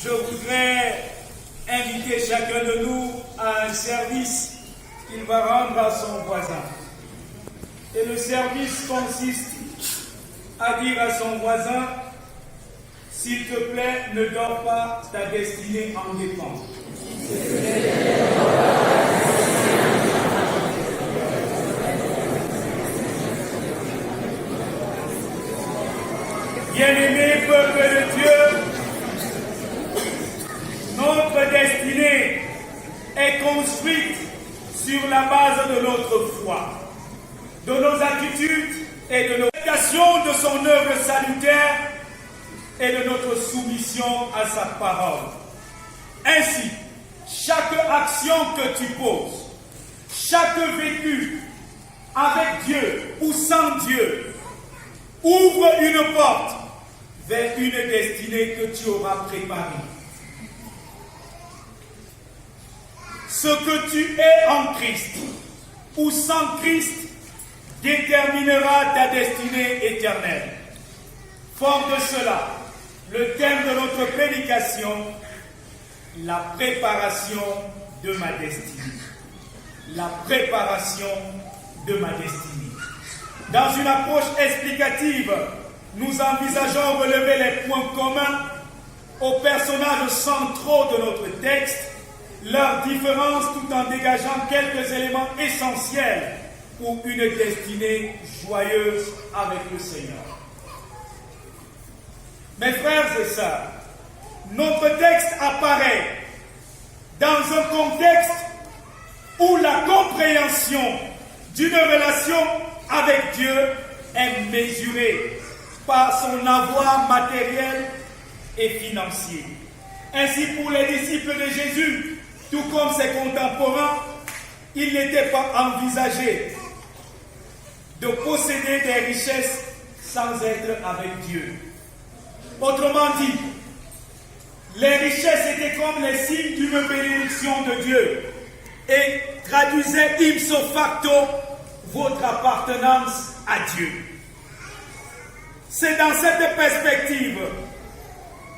je voudrais inviter chacun de nous à un service qu'il va rendre à son voisin. Et le service consiste à dire à son voisin, s'il te plaît, ne dors pas, ta destinée en dépend. Bien-aimé peuple de Dieu, notre destinée est construite sur la base de notre foi, de nos attitudes et de nos actions de son œuvre salutaire et de notre soumission à sa parole. Ainsi, chaque action que tu poses, chaque vécu avec Dieu ou sans Dieu, ouvre une porte vers une destinée que tu auras préparée. Ce que tu es en Christ ou sans Christ déterminera ta destinée éternelle. Fort de cela, le thème de notre prédication, la préparation de ma destinée. La préparation de ma destinée. Dans une approche explicative, nous envisageons relever les points communs aux personnages centraux de notre texte, leurs différences tout en dégageant quelques éléments essentiels pour une destinée joyeuse avec le Seigneur. Mes frères et sœurs, notre texte apparaît dans un contexte où la compréhension d'une relation avec Dieu est mesurée par son avoir matériel et financier. Ainsi, pour les disciples de Jésus, tout comme ses contemporains, il n'était pas envisagé de posséder des richesses sans être avec Dieu. Autrement dit, les richesses étaient comme les signes d'une bénédiction de Dieu et traduisaient ipso facto votre appartenance à Dieu. C'est dans cette perspective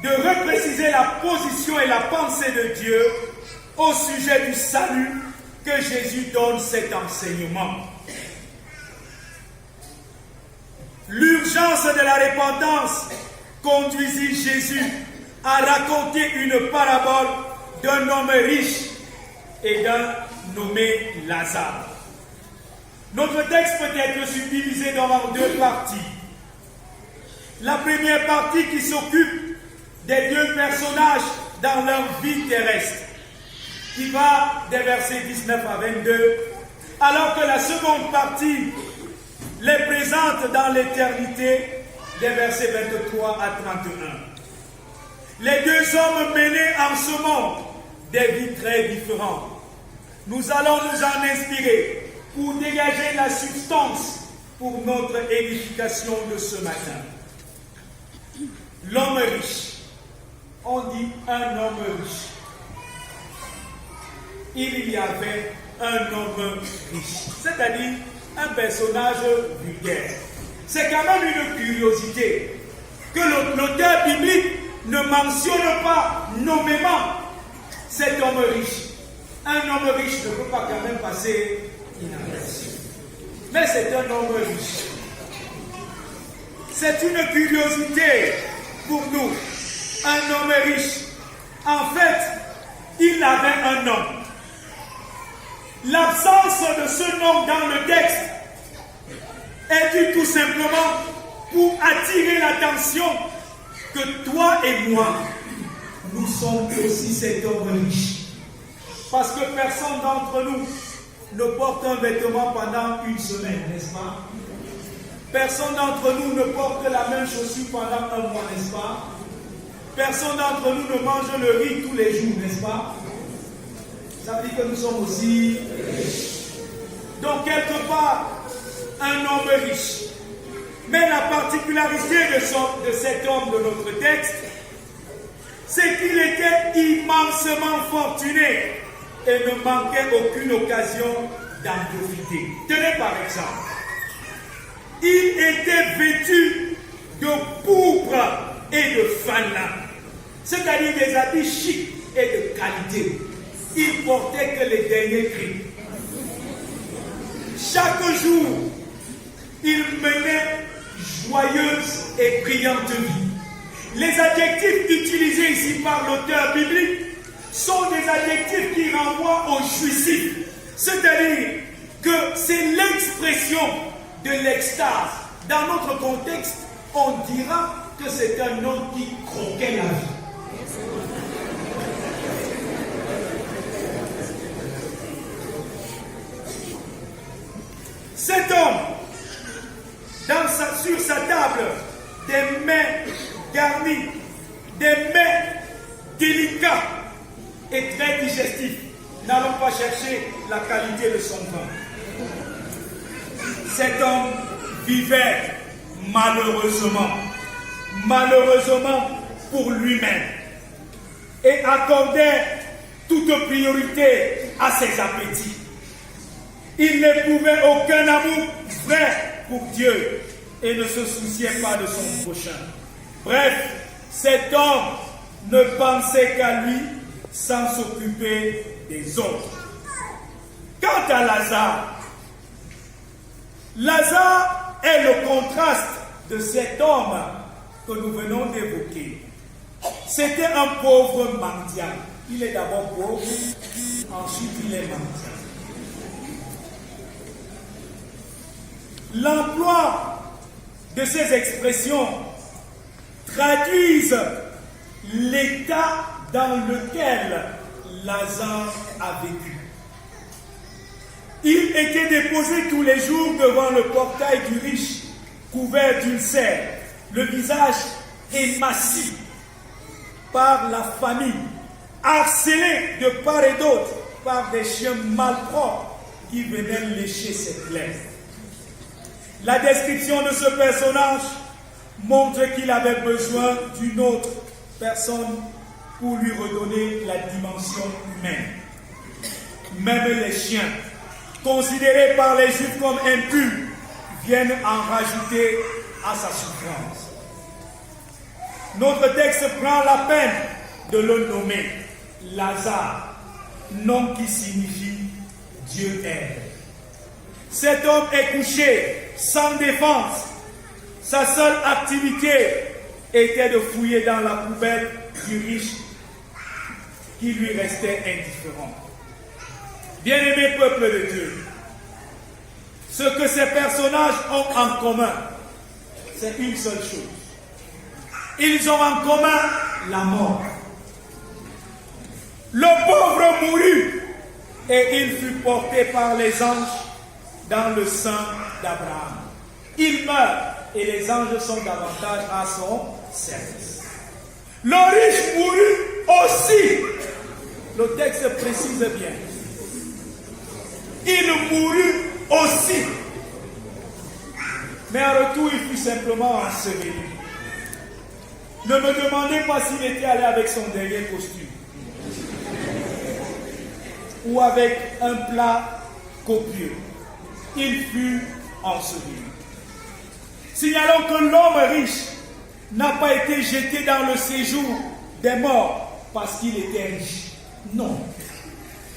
de repréciser la position et la pensée de Dieu au sujet du salut que Jésus donne cet enseignement. L'urgence de la repentance conduisit Jésus à raconter une parabole d'un homme riche et d'un nommé Lazare. Notre texte peut être subdivisé dans deux parties. La première partie qui s'occupe des deux personnages dans leur vie terrestre, qui va des versets 19 à 22, alors que la seconde partie les présente dans l'éternité des versets 23 à 31. Les deux hommes menés en ce monde des vies très différentes. Nous allons nous en inspirer pour dégager la substance pour notre édification de ce matin. L'homme riche. On dit un homme riche. Il y avait un homme riche, c'est-à-dire un personnage vulgaire. C'est quand même une curiosité que l'auteur biblique ne mentionne pas nommément cet homme riche. Un homme riche ne peut pas quand même passer inaperçu. Mais c'est un homme riche. C'est une curiosité pour nous. Un homme riche. En fait, il avait un nom. L'absence de ce nom dans le texte est due tout simplement pour attirer l'attention que toi et moi, nous sommes aussi cet homme riche. Parce que personne d'entre nous ne porte un vêtement pendant une semaine, n'est-ce pas? Personne d'entre nous ne porte la même chaussure pendant un mois, n'est-ce pas? Personne d'entre nous ne mange le riz tous les jours, n'est-ce pas? Ça veut dire que nous sommes aussi riches. Donc, quelque part, un homme riche. Mais la particularité de cet homme de notre texte, c'est qu'il était immensement fortuné et ne manquait aucune occasion d'en profiter. Tenez par exemple, il était vêtu de pourpre et de fanlin. c'est-à-dire des habits chics et de qualité. Il portait que les derniers cris. Chaque jour, il menait joyeuse et brillante vie. Les adjectifs utilisés ici par l'auteur biblique sont des adjectifs qui renvoient au jouissif. C'est-à-dire que c'est l'expression de l'extase. Dans notre contexte, on dira que c'est un homme qui croquait la vie. Cet homme, sur sa table, des mets garnis, des mets délicats et très digestifs. N'allons pas chercher la qualité de son vin. Cet homme vivait malheureusement pour lui-même, et accordait toute priorité à ses appétits. Il n'éprouvait aucun amour vrai pour Dieu et ne se souciait pas de son prochain. Bref, cet homme ne pensait qu'à lui sans s'occuper des autres. Quant à Lazare est le contraste de cet homme que nous venons d'évoquer. C'était un pauvre mendiant. Il est d'abord pauvre, ensuite il est mendiant. L'emploi de ces expressions traduisent l'état dans lequel Lazare a vécu. Il était déposé tous les jours devant le portail du riche, couvert d'ulcères, le visage émacié par la famine, harcelé de part et d'autre par des chiens malpropres qui venaient lécher ses plaies. La description de ce personnage montre qu'il avait besoin d'une autre personne pour lui redonner la dimension humaine. Même les chiens, considérés par les Juifs comme impurs, viennent en rajouter à sa souffrance. Notre texte prend la peine de le nommer Lazare, nom qui signifie Dieu aide. Cet homme est couché sans défense. Sa seule activité était de fouiller dans la poubelle du riche qui lui restait indifférent. Bien-aimé peuple de Dieu, ce que ces personnages ont en commun, c'est une seule chose. Ils ont en commun la mort. Le pauvre mourut et il fut porté par les anges dans le sein d'Abraham. Il meurt et les anges sont davantage à son service. Le riche mourut aussi. Le texte précise bien. Il mourut aussi. Mais en retour, il fut simplement enseveli. Ne me demandez pas s'il était allé avec son dernier costume ou avec un plat copieux. Il fut enseveli. Signalons que l'homme riche n'a pas été jeté dans le séjour des morts parce qu'il était riche. Non.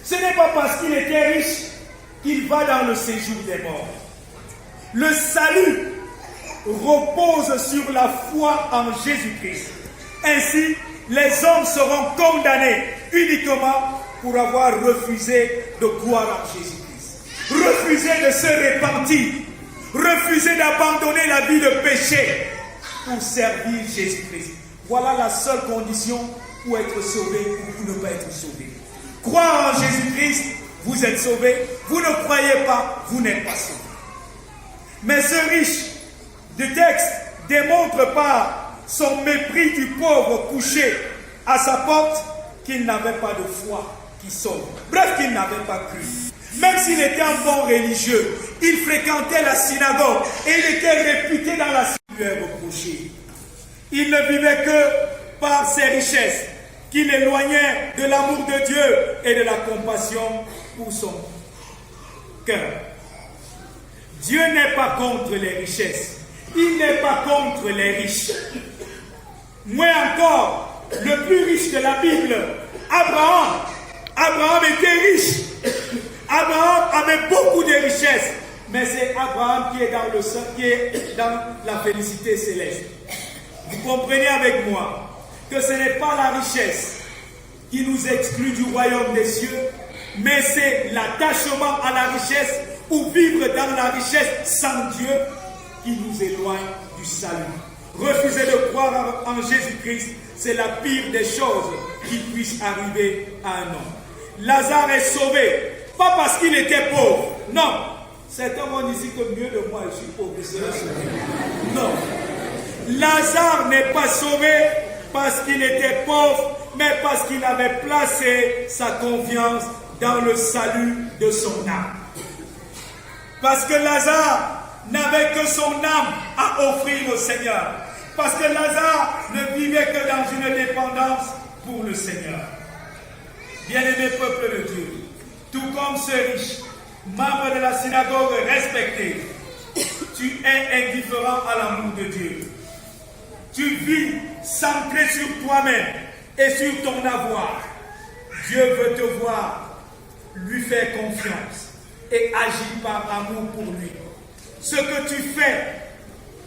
Ce n'est pas parce qu'il était riche qu'il va dans le séjour des morts. Le salut repose sur la foi en Jésus-Christ. Ainsi, les hommes seront condamnés uniquement pour avoir refusé de croire en Jésus-Christ. Refusé de se repentir. Refusé d'abandonner la vie de péché pour servir Jésus-Christ. Voilà la seule condition pour être sauvé ou pour ne pas être sauvé. Croire en Jésus-Christ, vous êtes sauvé. Vous ne croyez pas, vous n'êtes pas sauvé. Mais ce riche du texte démontre par son mépris du pauvre couché à sa porte qu'il n'avait pas de foi qui sauve. Bref, qu'il n'avait pas cru. Même s'il était un bon religieux, il fréquentait la synagogue et il était réputé dans la synagogue reproché. Il ne vivait que par ses richesses qui l'éloignaient de l'amour de Dieu et de la compassion pour son cœur. Dieu n'est pas contre les richesses. Il n'est pas contre les riches. Moins encore, le plus riche de la Bible. Abraham était riche. Abraham avait beaucoup de richesses. Mais c'est Abraham qui est dans le sang, qui est dans la félicité céleste. Vous comprenez avec moi que ce n'est pas la richesse qui nous exclut du royaume des cieux, mais c'est l'attachement à la richesse ou vivre dans la richesse sans Dieu qui nous éloigne du salut. Refuser de croire en Jésus-Christ, c'est la pire des choses qui puissent arriver à un homme. Lazare est sauvé, pas parce qu'il était pauvre, non. Certains vont ici que mieux de moi, je suis pauvre, je serai sauvé. Non. Lazare n'est pas sauvé parce qu'il était pauvre, mais parce qu'il avait placé sa confiance dans le salut de son âme. Parce que Lazare n'avait que son âme à offrir au Seigneur. Parce que Lazare ne vivait que dans une dépendance pour le Seigneur. Bien-aimé peuple de Dieu, tout comme ce riche, membre de la synagogue respecté, tu es indifférent à l'amour de Dieu. Tu vis centré sur toi-même et sur ton avoir. Dieu veut te voir, lui faire confiance et agir par amour pour lui. Ce que tu fais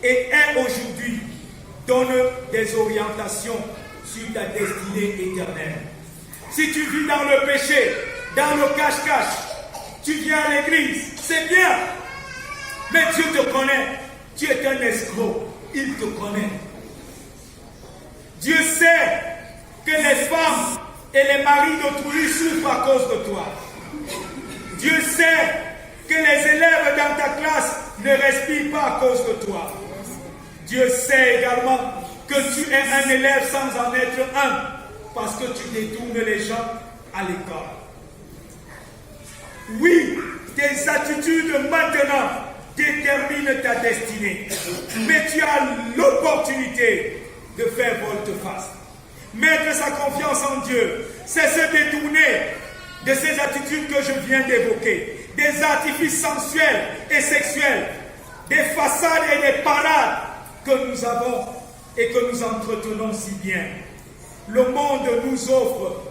et es aujourd'hui donne des orientations sur ta destinée éternelle. Si tu vis dans le péché, dans le cache-cache, tu viens à l'église, c'est bien. Mais Dieu te connaît. Tu es un escroc. Il te connaît. Dieu sait que les femmes et les maris d'autrui souffrent à cause de toi. Dieu sait que les élèves dans ta classe ne respirent pas à cause de toi. Dieu sait également que tu es un élève sans en être un, parce que tu détournes les gens à l'école. Oui, tes attitudes maintenant déterminent ta destinée, mais tu as l'opportunité de faire volte-face. Mettre sa confiance en Dieu, c'est se détourner de ces attitudes que je viens d'évoquer, des artifices sensuels et sexuels, des façades et des parades que nous avons et que nous entretenons si bien. Le monde nous offre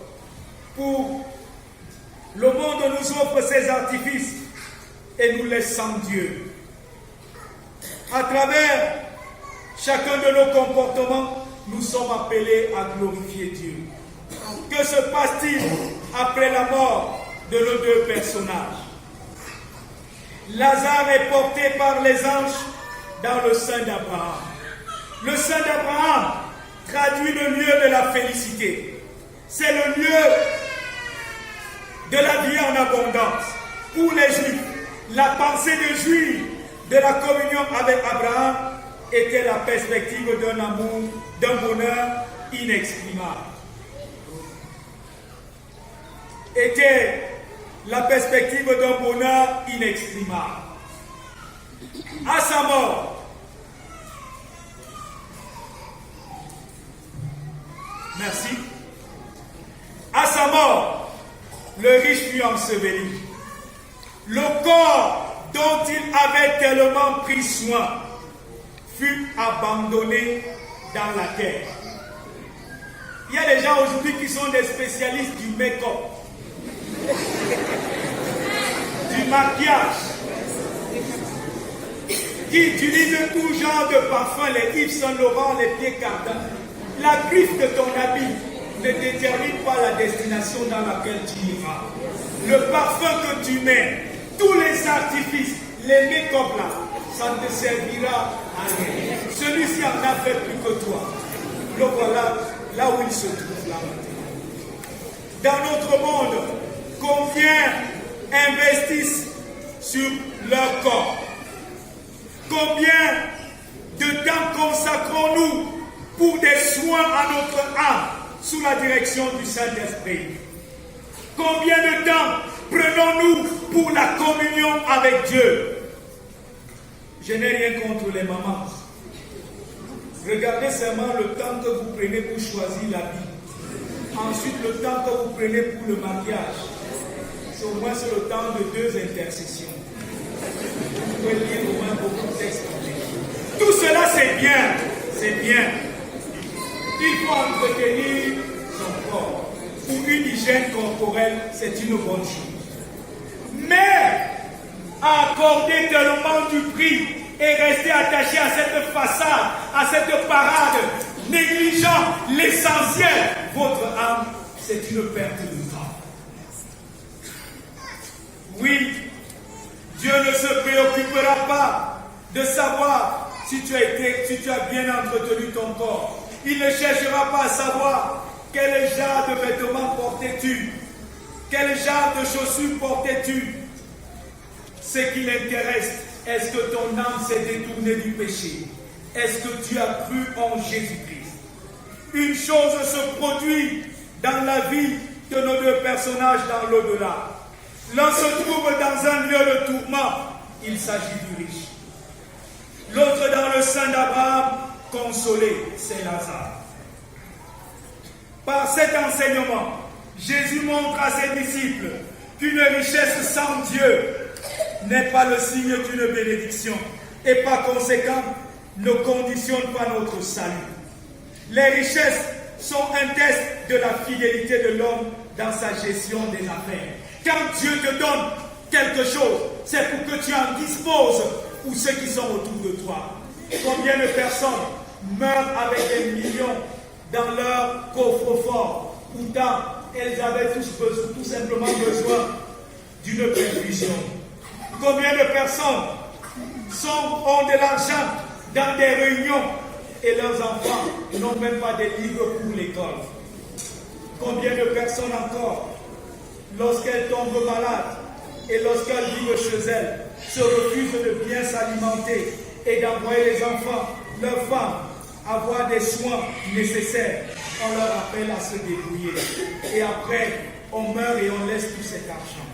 ces artifices et nous laisse sans Dieu. À travers chacun de nos comportements, nous sommes appelés à glorifier Dieu. Que se passe-t-il après la mort de nos deux personnages? Lazare est porté par les anges dans le sein d'Abraham. Le sein d'Abraham traduit le lieu de la félicité. C'est le lieu de la vie en abondance. Pour les Juifs, la pensée de jouir de la communion avec Abraham était la perspective d'un amour, d'un bonheur inexprimable. Était la perspective d'un bonheur inexprimable. À sa mort, merci. À sa mort, le riche fut enseveli. Le corps dont il avait tellement pris soin fut abandonné dans la terre. Il y a des gens aujourd'hui qui sont des spécialistes du make-up, du maquillage, qui utilisent tout genre de parfums, les Yves Saint Laurent, les pieds cardins. La griffe de ton habit ne détermine pas la destination dans laquelle tu iras. Le parfum que tu mets, tous les artifices, les make-up là, ça ne te servira à rien. Celui-ci en a fait plus que toi. Le voilà là où il se trouve là maintenant. Dans notre monde, combien investissent sur leur corps? Combien de temps consacrons-nous pour des soins à notre âme sous la direction du Saint-Esprit? Combien de temps prenons-nous pour la communion avec Dieu? Je n'ai rien contre les mamans. Regardez seulement le temps que vous prenez pour choisir l'habit. Ensuite, le temps que vous prenez pour le mariage. C'est au moins le temps de 2 intercessions. Vous pouvez lire au moins beaucoup de textes. Tout cela, c'est bien. C'est bien. Il faut entretenir son corps. hygiène corporelle, c'est une bonne chose. Mais accorder tellement du prix et rester attaché à cette façade, à cette parade, négligeant l'essentiel, votre âme, c'est une perte de temps. Oui, Dieu ne se préoccupera pas de savoir si tu as bien entretenu ton corps. Il ne cherchera pas à savoir quel genre de vêtements portais-tu, quel genre de chaussures portais-tu. Ce qui l'intéresse, est-ce que ton âme s'est détournée du péché? Est-ce que tu as cru en Jésus-Christ? Une chose se produit dans la vie de nos deux personnages dans l'au-delà. L'un se trouve dans un lieu de tourment, il s'agit du riche. L'autre dans le sein d'Abraham, consolé, c'est Lazare. Par cet enseignement, Jésus montre à ses disciples qu'une richesse sans Dieu n'est pas le signe d'une bénédiction et par conséquent ne conditionne pas notre salut. Les richesses sont un test de la fidélité de l'homme dans sa gestion des affaires. Quand Dieu te donne quelque chose, c'est pour que tu en disposes pour ceux qui sont autour de toi. Combien de personnes meurent avec des millions dans leur coffre-fort? Pourtant, elles avaient tout simplement besoin d'une perfusion. Combien de personnes ont de l'argent dans des réunions et leurs enfants n'ont même pas des livres pour l'école? Combien de personnes encore, lorsqu'elles tombent malades et lorsqu'elles vivent chez elles, se refusent de bien s'alimenter et d'envoyer les enfants, leurs femmes, avoir des soins nécessaires? On leur appelle à se débrouiller. Et après, on meurt et on laisse tout cet argent.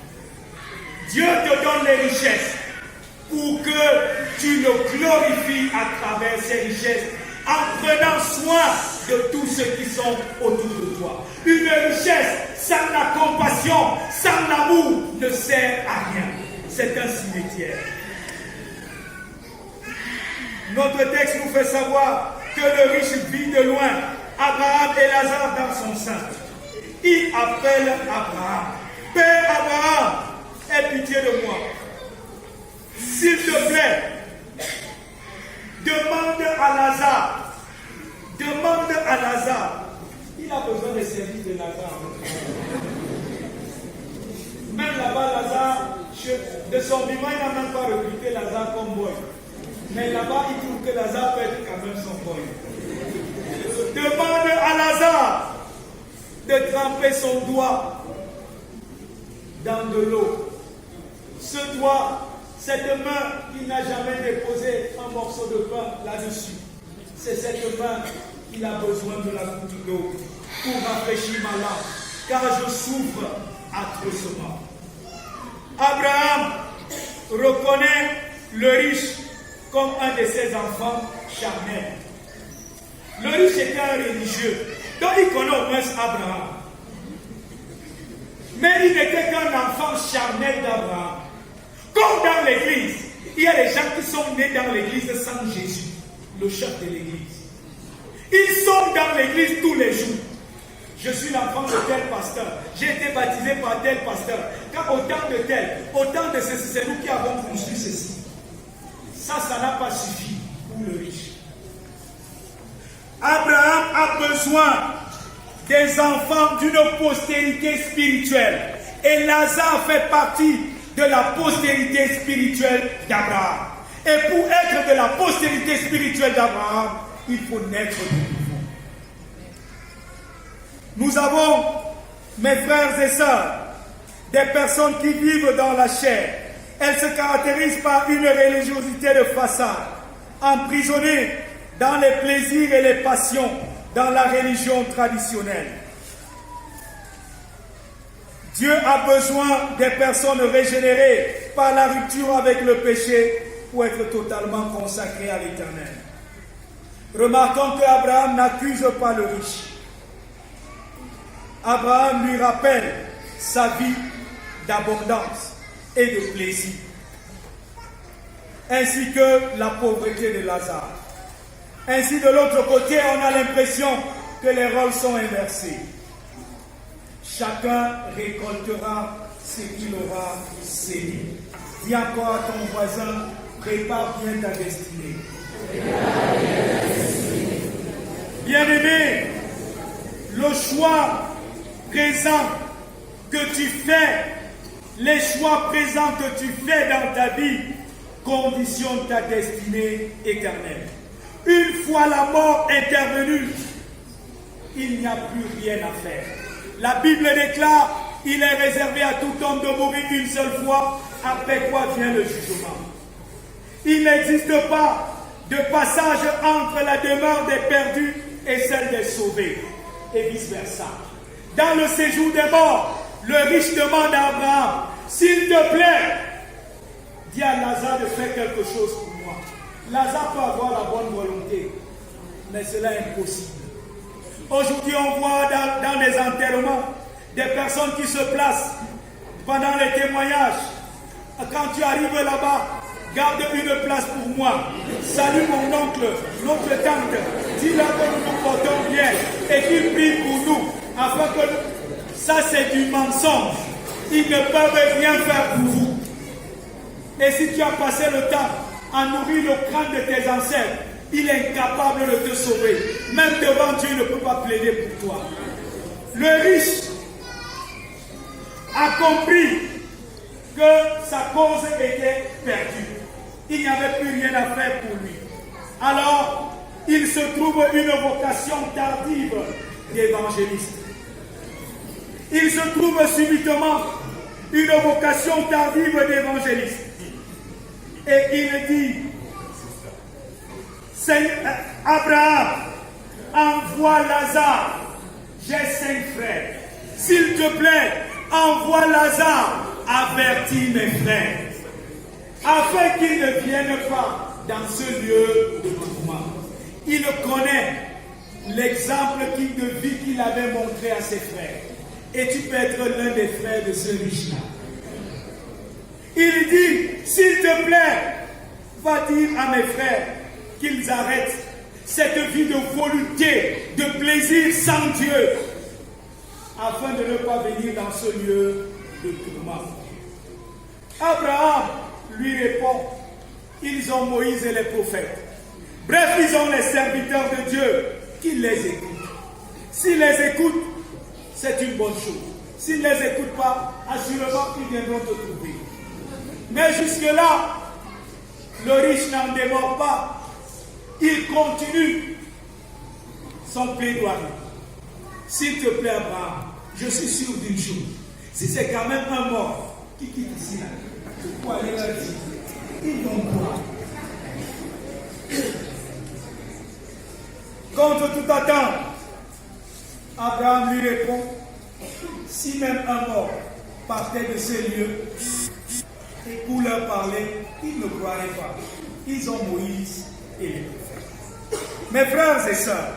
Dieu te donne les richesses pour que tu le glorifies à travers ces richesses en prenant soin de tous ceux qui sont autour de toi. Une richesse sans la compassion, sans l'amour, ne sert à rien. C'est un cimetière. Notre texte nous fait savoir que le riche vit de loin Abraham et Lazare dans son sein. Il appelle Abraham. Père Abraham, aie pitié de moi. S'il te plaît, demande à Lazare. Demande à Lazare. Il a besoin des services de Lazare. Même là-bas, Lazare, de son vivant, il n'a même pas recruté Lazare comme boy. Mais là-bas, il trouve que Lazare peut être quand même son boy. Demande à Lazare de tremper son doigt dans de l'eau. Ce doigt, cette main qui n'a jamais déposé un morceau de pain là-dessus, c'est cette main qu'il a besoin de la goutte d'eau pour rafraîchir ma langue, car je souffre atrocement. Abraham reconnaît le riche comme un de ses enfants charnels. Le riche était un religieux, donc il connaît au moins Abraham. Mais il n'était qu'un enfant charnel d'Abraham. Comme dans l'église, il y a des gens qui sont nés dans l'église sans Jésus, le chef de l'église. Ils sont dans l'église tous les jours. Je suis l'enfant de tel pasteur. J'ai été baptisé par tel pasteur. Car autant de tel, autant de ceci, c'est nous qui avons construit ceci. Ça n'a pas suffi pour le riche. Abraham a besoin des enfants d'une postérité spirituelle. Et Lazare fait partie de la postérité spirituelle d'Abraham. Et pour être de la postérité spirituelle d'Abraham, il faut naître de nouveau. Nous avons, mes frères et sœurs, des personnes qui vivent dans la chair. Elles se caractérisent par une religiosité de façade, emprisonnées dans les plaisirs et les passions, dans la religion traditionnelle. Dieu a besoin des personnes régénérées par la rupture avec le péché pour être totalement consacrées à l'Éternel. Remarquons qu'Abraham n'accuse pas le riche. Abraham lui rappelle sa vie d'abondance et de plaisir, ainsi que la pauvreté de Lazare. Ainsi, de l'autre côté, on a l'impression que les rôles sont inversés. chacun récoltera ce qu'il aura sémé. Dis encore à ton voisin, prépare bien ta destinée. Bien-aimé, le choix présent que tu fais, les choix présents que tu fais dans ta vie, conditionnent ta destinée éternelle. Une fois la mort intervenue, il n'y a plus rien à faire. La Bible déclare, il est réservé à tout homme de mourir une seule fois, après quoi vient le jugement. Il n'existe pas de passage entre la demeure des perdus et celle des sauvés, et vice-versa. Dans le séjour des morts, le riche demande à Abraham, s'il te plaît, dis à Lazare de faire quelque chose pour moi. Lazare peut avoir la bonne volonté, mais cela est impossible. Aujourd'hui, on voit dans les enterrements des personnes qui se placent pendant les témoignages. Quand tu arrives là-bas, garde une place pour moi. Salue mon oncle, notre tante. Dis-leur que nous nous portons bien et qu'ils prient pour nous. Afin que ça, c'est du mensonge. Ils ne peuvent rien faire pour vous. Et si tu as passé le temps à nourrir le crâne de tes ancêtres, il est incapable de te sauver. Même devant Dieu, il ne peut pas plaider pour toi. Le riche a compris que sa cause était perdue. Il n'y avait plus rien à faire pour lui. Alors, il se trouve une vocation tardive d'évangéliste. Il se trouve subitement une vocation tardive d'évangéliste. Et il dit, Abraham, envoie Lazare, j'ai 5 frères. S'il te plaît, envoie Lazare, avertis mes frères, afin qu'ils ne viennent pas dans ce lieu de tourment. Il connaît l'exemple de vie qu'il avait montré à ses frères. Et tu peux être l'un des frères de ce riche-là. Il dit, s'il te plaît, va dire à mes frères qu'ils arrêtent cette vie de volupté, de plaisir sans Dieu, afin de ne pas venir dans ce lieu de tourment. Abraham lui répond, ils ont Moïse et les prophètes. Bref, ils ont les serviteurs de Dieu qui les écoutent. S'ils les écoutent, c'est une bonne chose. S'ils ne les écoutent pas, assurément ils viendront te trouver. Mais jusque-là, le riche n'en démord pas. Il continue son plaidoirie. S'il te plaît, Abraham, je suis sûr d'une chose. Si c'est quand même un mort qui quitte ici, je peux aller leur dire, ils vont croire. Contre toute attente, Abraham lui répond, si même un mort partait de ces lieux, et pour leur parler, ils ne croiraient pas. Ils ont Moïse et les prophètes. Mes frères et sœurs,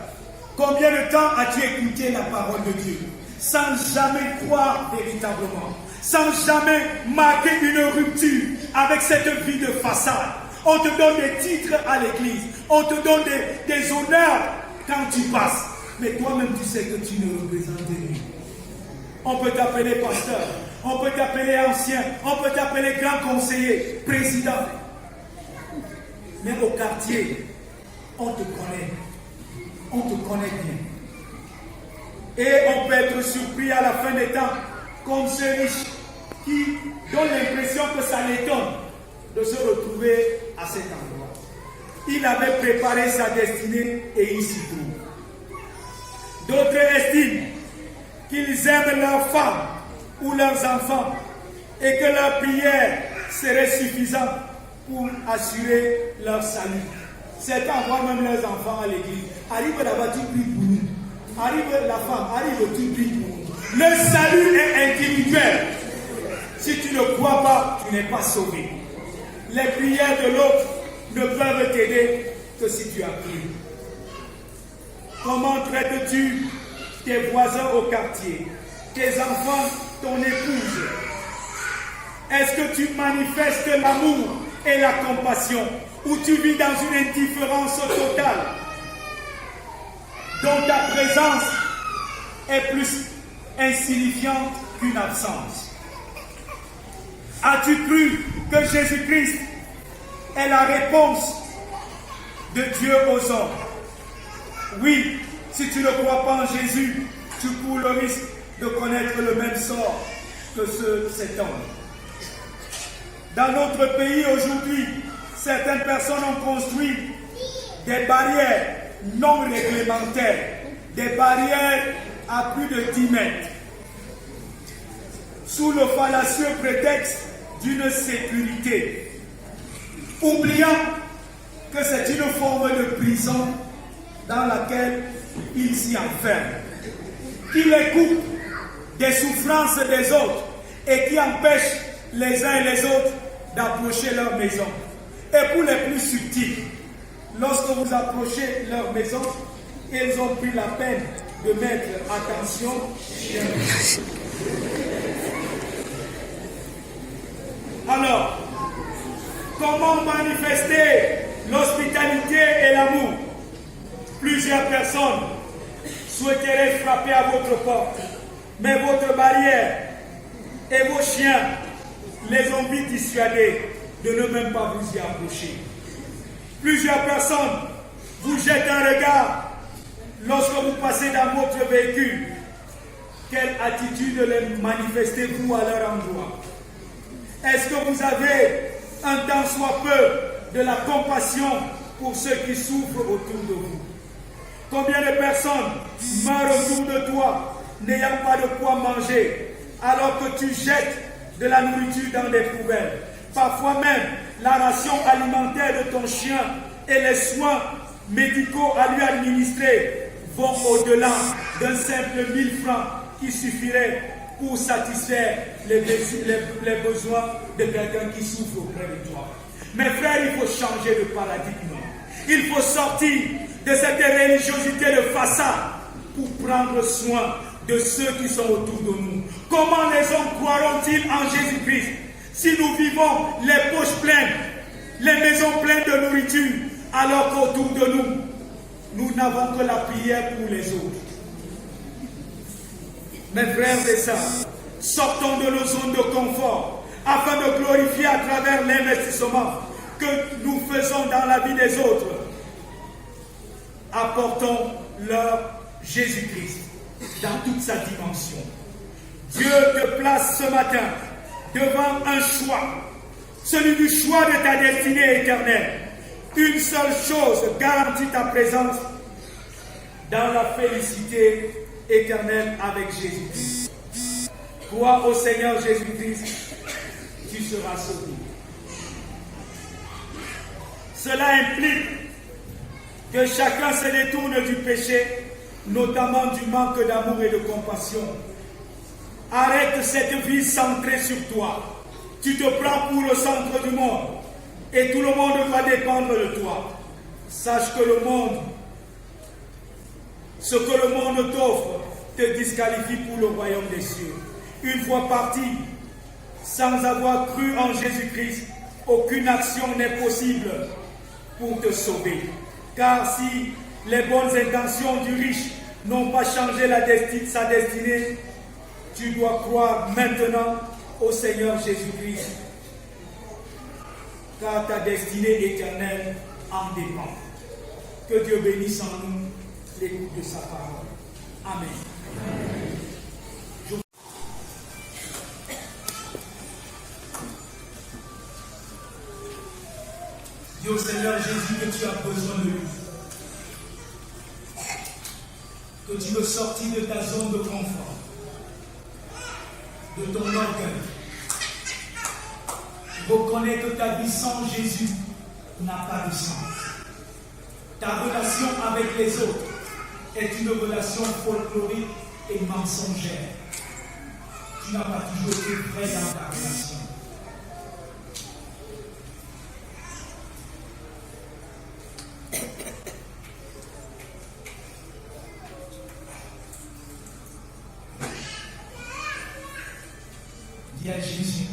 combien de temps as-tu écouté la parole de Dieu sans jamais croire véritablement, sans jamais marquer une rupture avec cette vie de façade? On te donne des titres à l'église, on te donne des honneurs quand tu passes, mais toi-même tu sais que tu ne représentes rien. On peut t'appeler pasteur, on peut t'appeler ancien, on peut t'appeler grand conseiller, président. Mais au quartier, on te connaît bien. Et on peut être surpris à la fin des temps, comme ce riche qui donne l'impression que ça l'étonne de se retrouver à cet endroit. Il avait préparé sa destinée et il s'y trouve. D'autres estiment qu'ils aiment leurs femmes ou leurs enfants et que leur prière serait suffisante pour assurer leur salut. Certains envoient même leurs enfants à l'église. Arrive là-bas, tu pries pour nous. Arrive la femme, arrive, tu pries pour nous. Le salut est individuel. Si tu ne crois pas, tu n'es pas sauvé. Les prières de l'autre ne peuvent t'aider que si tu as prié. Comment traites-tu tes voisins au quartier, tes enfants, ton épouse? Est-ce que tu manifestes l'amour et la compassion ou tu vis dans une indifférence totale dont ta présence est plus insignifiante qu'une absence? As-tu cru que Jésus-Christ est la réponse de Dieu aux hommes? Oui, si tu ne crois pas en Jésus, tu cours le risque de connaître le même sort que cet homme. Dans notre pays aujourd'hui, certaines personnes ont construit des barrières non réglementaires, des barrières à plus de 10 mètres, sous le fallacieux prétexte d'une sécurité, oubliant que c'est une forme de prison dans laquelle ils s'y enferment, qui les coupe des souffrances des autres et qui empêche les uns et les autres d'approcher leur maison. Et pour les plus subtils, lorsque vous approchez leur maison, ils ont pris la peine de mettre attention chez vous. Alors, comment manifester l'hospitalité et l'amour? Plusieurs personnes souhaiteraient frapper à votre porte, mais votre barrière et vos chiens les ont vite dissuadés de ne même pas vous y approcher. Plusieurs personnes vous jettent un regard lorsque vous passez dans votre véhicule. Quelle attitude les manifestez-vous à leur endroit? Est-ce que vous avez un tant soit peu de la compassion pour ceux qui souffrent autour de vous? Combien de personnes meurent autour de toi n'ayant pas de quoi manger alors que tu jettes de la nourriture dans des poubelles? Parfois même, la ration alimentaire de ton chien et les soins médicaux à lui administrer vont au-delà d'un simple 1000 francs qui suffirait pour satisfaire les besoins de quelqu'un qui souffre auprès de toi. Mes frères, il faut changer de paradigme. Il faut sortir de cette religiosité de façade pour prendre soin de ceux qui sont autour de nous. Comment les hommes croiront-ils en Jésus-Christ si nous vivons les poches pleines, les maisons pleines de nourriture, alors qu'autour de nous, nous n'avons que la prière pour les autres? Mes frères et sœurs, sortons de nos zones de confort afin de glorifier à travers l'investissement que nous faisons dans la vie des autres. Apportons leur Jésus-Christ dans toute sa dimension. Dieu te place ce matin devant un choix, celui du choix de ta destinée éternelle. Une seule chose garantit ta présence dans la félicité éternelle avec Jésus-Christ. Crois au Seigneur Jésus-Christ, tu seras sauvé. Cela implique que chacun se détourne du péché, notamment du manque d'amour et de compassion. Arrête cette vie centrée sur toi. Tu te prends pour le centre du monde et tout le monde va dépendre de toi. Sache que ce que le monde t'offre te disqualifie pour le royaume des cieux. Une fois parti, sans avoir cru en Jésus-Christ, aucune action n'est possible pour te sauver. Car si les bonnes intentions du riche n'ont pas changé sa destinée, tu dois croire maintenant au Seigneur Jésus-Christ, car ta destinée éternelle en dépend. Que Dieu bénisse en nous l'écoute de sa parole. Amen. Dis au Seigneur Jésus que tu as besoin de lui. Que tu veux sortir de ta zone de confort, de ton orgueil. Reconnais que ta vie sans Jésus n'a pas de sens. Ta relation avec les autres est une relation folklorique et mensongère. Tu n'as pas toujours été vrai dans ta relation. Dis à Jésus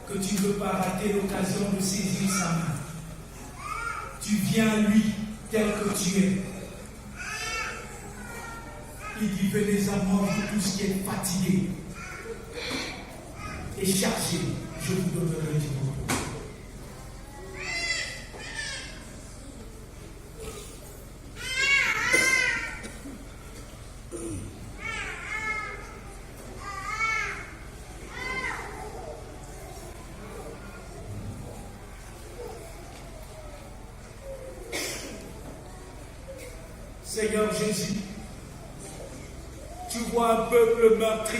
que tu ne veux pas rater l'occasion de saisir sa main. Tu viens à lui tel que tu es. Il dit, venez à moi, vous tous qui êtes fatigués et chargés, je vous donnerai du repos. Seigneur Jésus, tu vois un peuple meurtri,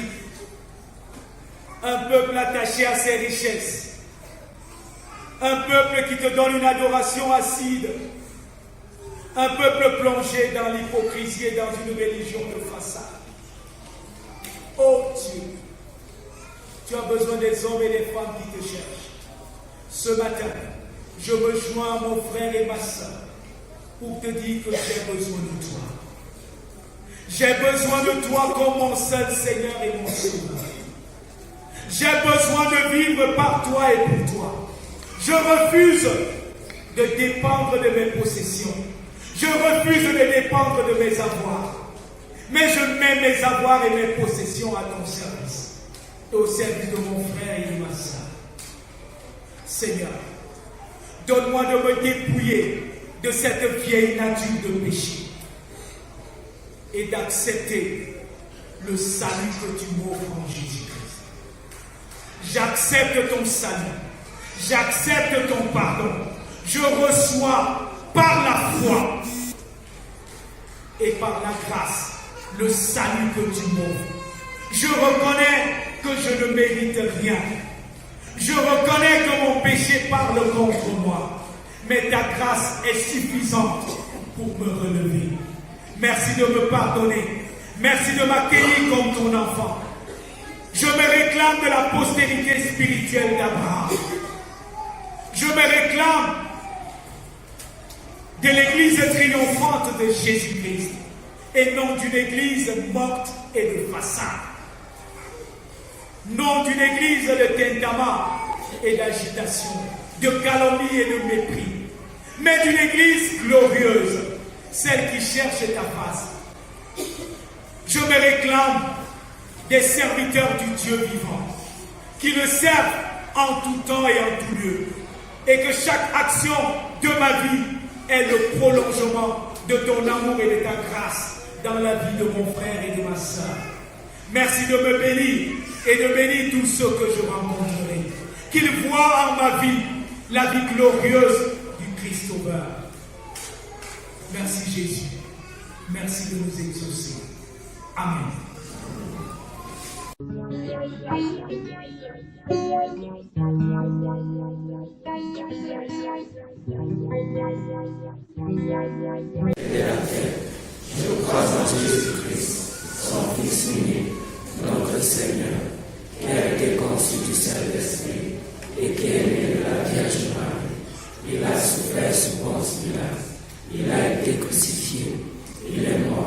un peuple attaché à ses richesses, un peuple qui te donne une adoration acide, un peuple plongé dans l'hypocrisie et dans une religion de façade. Oh Dieu, tu as besoin des hommes et des femmes qui te cherchent. Ce matin, je me joins à mon frère et ma soeur pour te dire que j'ai besoin de toi. J'ai besoin de toi comme mon seul Seigneur et mon Sauveur. J'ai besoin de vivre par toi et pour toi. Je refuse de dépendre de mes possessions. Je refuse de dépendre de mes avoirs. Mais je mets mes avoirs et mes possessions à ton service. Au service de mon frère et de ma soeur. Seigneur, donne-moi de me dépouiller de cette vieille nature de péché et d'accepter le salut que tu m'offres en Jésus-Christ. J'accepte ton salut, j'accepte ton pardon, je reçois par la foi et par la grâce le salut que tu m'offres. Je reconnais que je ne mérite rien. Je reconnais que mon péché parle contre moi. Mais ta grâce est suffisante pour me relever. Merci de me pardonner. Merci de m'accueillir comme ton enfant. Je me réclame de la postérité spirituelle d'Abraham. Je me réclame de l'église triomphante de Jésus-Christ et non d'une église morte et de façade. Non d'une église de tintamarre et d'agitation, de calomnie et de mépris, mais d'une église glorieuse, celle qui cherche ta face. Je me réclame des serviteurs du Dieu vivant, qui le servent en tout temps et en tout lieu, et que chaque action de ma vie est le prolongement de ton amour et de ta grâce dans la vie de mon frère et de ma soeur. Merci de me bénir et de bénir tous ceux que je rencontrerai, qu'ils voient en ma vie la vie glorieuse du Christ Sauveur. Merci Jésus. Merci de nous exaucer. Amen. Je crois en Jésus-Christ, son Fils unique, notre Seigneur, qui a été conçu du Saint-Esprit et qui est né de la Vierge Marie. Il a souffert sous Ponce Pilate. Il a été crucifié. Il est mort